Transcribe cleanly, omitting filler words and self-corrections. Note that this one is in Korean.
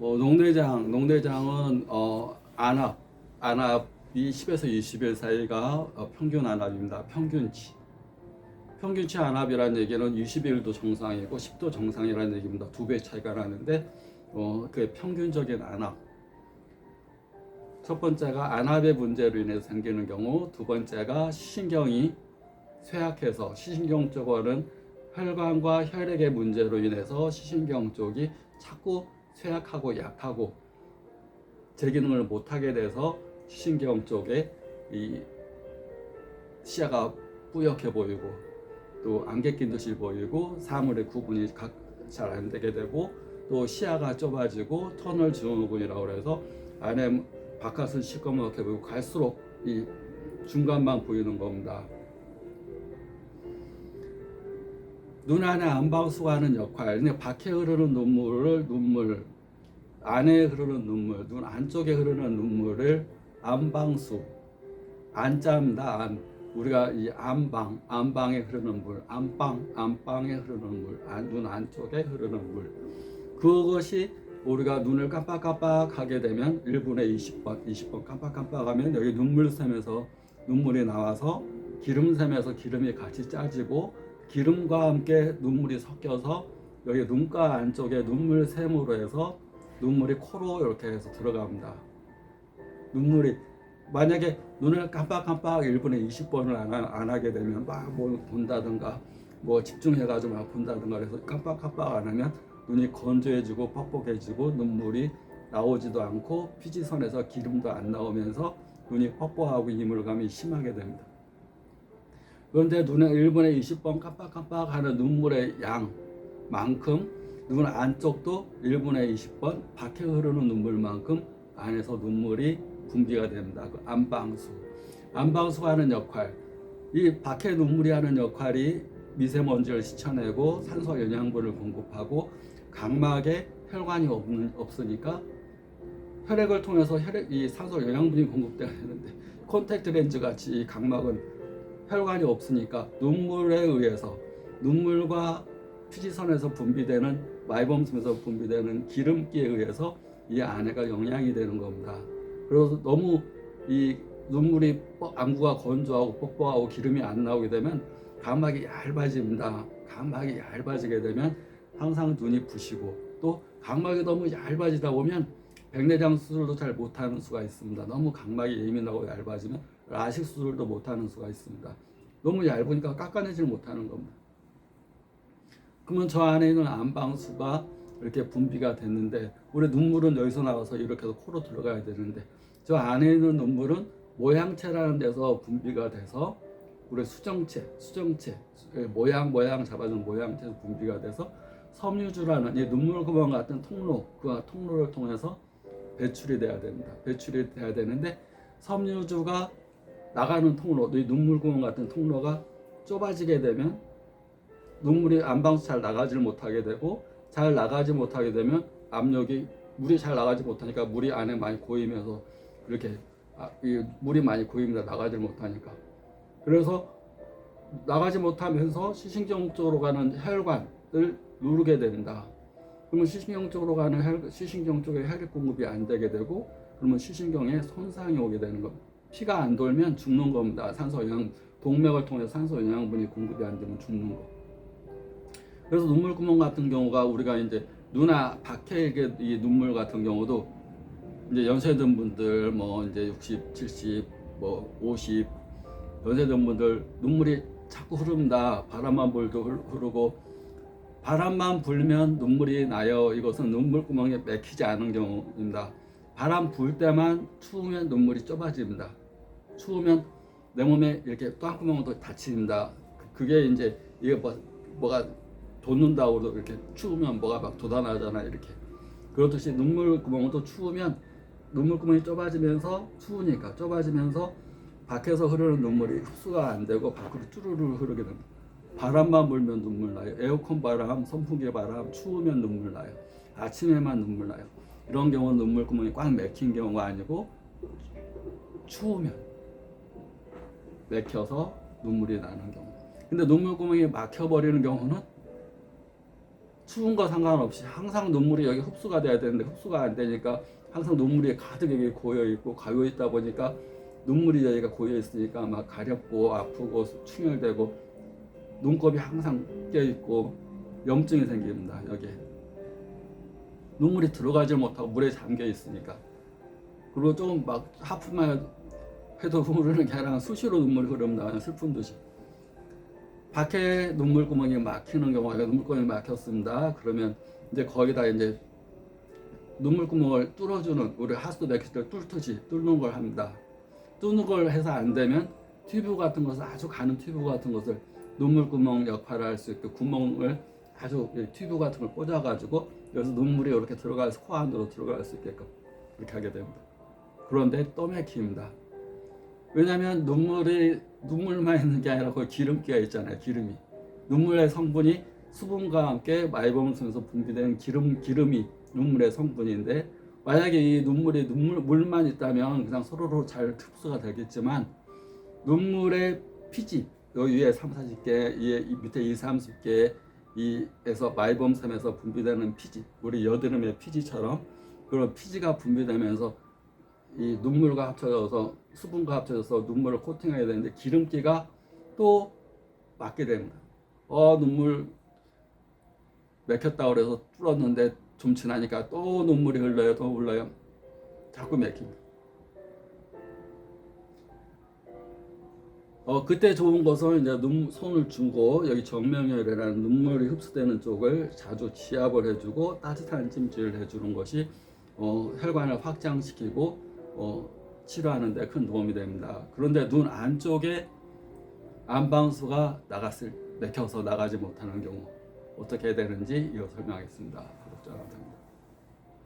농내장은 안압이 10에서 20일 사이가 평균 안압입니다. 평균치 안압이라는 얘기는 21도 정상이고 10도 정상이라는 얘기입니다. 2배 차이가 나는데 그 평균적인 안압. 첫 번째가 안압의 문제로 인해서 생기는 경우, 두 번째가 시신경이 쇠약해서 시신경 쪽으로는 혈관과 혈액의 문제로 인해서 시신경 쪽이 자꾸 쇠약하고 약하고 제 기능을 못하게 돼서 시신경 쪽에 이 시야가 뿌옇게 보이고 또 안개 낀 듯이 보이고 사물의 구분이 잘 안 되게 되고 또 시야가 좁아지고 터널 증후군이라고 해서 안에 바깥은 시꺼멓게 보이고 갈수록 이 중간만 보이는 겁니다. 눈 안에 안방수가 하는 역할, 밖에 흐르는 눈물, 안에 흐르는 눈물, 눈 안쪽에 흐르는 눈물을 안방수, 안자입니다. 우리가 이 안방에 흐르는 물, 안방에 흐르는 물, 눈 안쪽에 흐르는 물. 그것이 우리가 눈을 깜빡깜빡하게 되면 1분에 20번 깜빡깜빡하면 여기 눈물샘에서 눈물이 나와서 기름샘에서 기름이 같이 짜지고 기름과 함께 눈물이 섞여서 여기 눈가 안쪽에 눈물샘으로 해서 눈물이 코로 이렇게 해서 들어갑니다. 눈물이 만약에 눈을 깜빡깜빡 1분에 20번을 안 하게 되면 막 뭘 본다든가 뭐 집중해가지고 막 본다든가 그래서 깜빡깜빡 안 하면 눈이 건조해지고 뻑뻑해지고 눈물이 나오지도 않고 피지선에서 기름도 안 나오면서 눈이 뻑뻑하고 이물감이 심하게 됩니다. 그런데 눈에 1분에 20번 깜빡깜빡 하는 눈물의 양만큼 눈 안쪽도 1분에 20번 밖에 흐르는 눈물만큼 안에서 눈물이 분비가 됩니다. 그 안방수가 하는 역할, 이 밖에 눈물이 하는 역할이 미세먼지를 씻어내고 산소 영양분을 공급하고 각막에 혈관이 없으니까 혈액을 통해서 이 산소 영양분이 공급돼야 되는데 콘택트 렌즈 같이 이 각막은 혈관이 없으니까 눈물에 의해서 눈물과 피지선에서 분비되는 마이범슴에서 분비되는 기름기에 의해서 이 안에가 영양이 되는 겁니다. 그래서 너무 이 눈물이 안구가 건조하고 뻑뻑하고 기름이 안 나오게 되면 각막이 얇아집니다. 각막이 얇아지게 되면 항상 눈이 부시고 또 각막이 너무 얇아지다 보면 백내장 수술도 잘 못하는 수가 있습니다. 너무 각막이 예민하고 얇아지면 라식 수술도 못하는 수가 있습니다. 너무 얇으니까 깎아내질 못하는 겁니다. 그러면 저 안에 있는 안방수가 이렇게 분비가 됐는데 우리 눈물은 여기서 나와서 이렇게 해서 코로 들어가야 되는데 저 안에 있는 눈물은 모양체라는 데서 분비가 돼서 우리 수정체 모양 잡아주는 모양체에서 분비가 돼서 섬유주라는 이 눈물 구멍 같은 통로, 그 통로를 통해서 배출이 돼야 됩니다. 배출이 돼야 되는데 섬유주가 나가는 통로, 이 눈물 구멍 같은 통로가 좁아지게 되면 눈물이 안방수 잘 나가지를 못하게 되고 잘 나가지 못하게 되면 압력이 물이 잘 나가지 못하니까 물이 안에 많이 고이면서 이렇게 이 물이 많이 고입니다. 나가지 못하니까. 그래서 나가지 못하면서 시신경 쪽으로 가는 혈관을 누르게 된다. 그러면 시신경 쪽으로 가는 시신경 쪽에 혈액 공급이 안 되게 되고 그러면 시신경에 손상이 오게 되는 겁니다. 피가 안 돌면 죽는 겁니다. 동맥을 통해 산소 영양분이 공급이 안 되면 죽는 거. 그래서 눈물 구멍 같은 경우가 우리가 이제 눈아 밖에 이 눈물 같은 경우도 이제 연세든 분들 뭐 이제 60, 70, 뭐 50 연세든 분들 눈물이 자꾸 흐릅니다. 바람만 불도 흐르고 바람만 불면 눈물이 나요. 이것은 눈물 구멍이 막히지 않은 경우입니다. 바람 불 때만 추우면 눈물이 좁아집니다. 추우면 내 몸에 이렇게 똥구멍도 닫힙니다. 그게 이제 이게 뭐가 돋는다고 이렇게 추우면 뭐가 막 돋아나잖아 이렇게. 그렇듯이 눈물 구멍도 추우면 눈물 구멍이 좁아지면서 추우니까 좁아지면서 밖에서 흐르는 눈물이 흡수가 안 되고 밖으로 쭈루루 흐르게 됩니다. 바람만 불면 눈물 나요. 에어컨 바람, 선풍기 바람, 추우면 눈물 나요. 아침에만 눈물 나요. 이런 경우는 눈물 구멍이 꽉 막힌 경우가 아니고 추우면 막혀서 눈물이 나는 경우. 근데 눈물 구멍이 막혀버리는 경우는 추운 거 상관없이 항상 눈물이 여기 흡수가 돼야 되는데 흡수가 안 되니까 항상 눈물이 가득 여기 고여 있고 가여 있다 보니까 눈물이 여기가 고여 있으니까 막 가렵고 아프고 충혈되고 눈곱이 항상 껴 있고 염증이 생깁니다. 여기에 눈물이 들어가지 못하고 물에 잠겨 있으니까. 그리고 좀 막 하품만 해도 흐르는 게 아니라 수시로 눈물이 흐릅니다. 슬픈 듯이. 밖에 눈물구멍이 막히는 경우가 눈물구멍이 막혔습니다. 그러면 이제 거기다 이제 눈물구멍을 뚫어주는, 우리 하수도 맥힐 때 뚫듯이 뚫는 걸 합니다. 뚫는 걸 해서 안 되면 튜브 같은 것을, 아주 가는 튜브 같은 것을, 눈물구멍 역할을 할 수 있게 구멍을 아주 튜브 같은 걸 꽂아가지고 여기서 눈물이 이렇게 들어가서 코 안으로 들어갈 수 있게끔 그렇게 하게 됩니다. 그런데 또 막힙니다. 왜냐하면 눈물만 있는 게 아니라 거기 기름기가 있잖아요. 기름이, 눈물의 성분이 수분과 함께 마이범을 통해서 분비되는 기름이 눈물의 성분인데, 만약에 이 물만 있다면 그냥 서로로 잘 흡수가 되겠지만, 눈물의 피지, 여기 위에 30-40개, 밑에 20-30개 이에서 마이범섬에서 분비되는 피지, 우리 여드름의 피지처럼 그런 피지가 분비되면서 이 눈물과 합쳐져서, 수분과 합쳐져서 눈물을 코팅해야 되는데 기름기가 또 막게 됩니다. 눈물 맥혔다 그래서 뚫었는데 좀 지나니까 또 눈물이 흘러요. 더 흘러요. 자꾸 맥힙니다. 그때 좋은 것은 이제 손을 주고 여기 정명혈이라는 눈물이 흡수되는 쪽을 자주 지압을 해주고 따뜻한 찜질을 해주는 것이 혈관을 확장시키고 치료하는 데 큰 도움이 됩니다. 그런데 눈 안쪽에 안방수가 맥혀서 나가지 못하는 경우 어떻게 되는지 이어 설명하겠습니다. 구독자